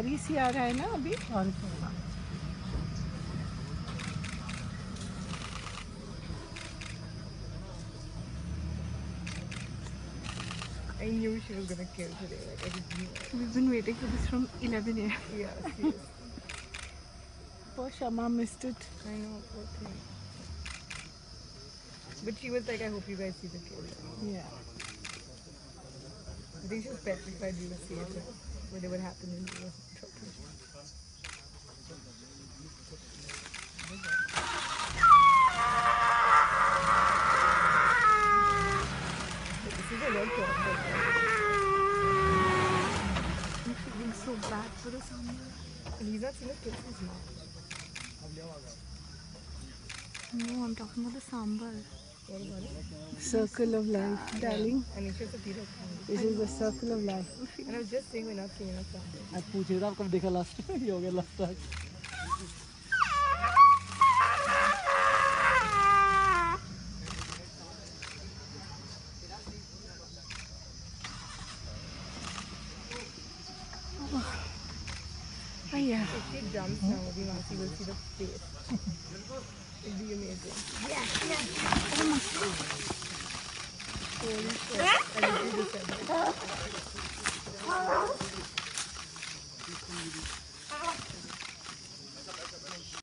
REC आ रहा है ना अभी? I knew she was gonna kill today. Like I just knew it. We've been waiting for this from 11 a.m. Yeah, seriously. Poor Shama missed it. I know, poor thing. But she was like, I hope you guys see the kid. Yeah. I think she was petrified we would see it. What would happen when she was talking. This is a lot of I'm feeling so bad for the summer. And he's not seen the kids since March. No, I'm talking about the sambar. What about it? Circle of life, darling. And it's just a period of time. This is the circle of life. And I was just saying we're not seeing enough sambar. आज पूछे था आपको देखा last ये हो गया last time Oh yeah. If she jumps now, we want to see the face. It'd be amazing. Yeah. Oh my God. Holy shit. I literally just said that.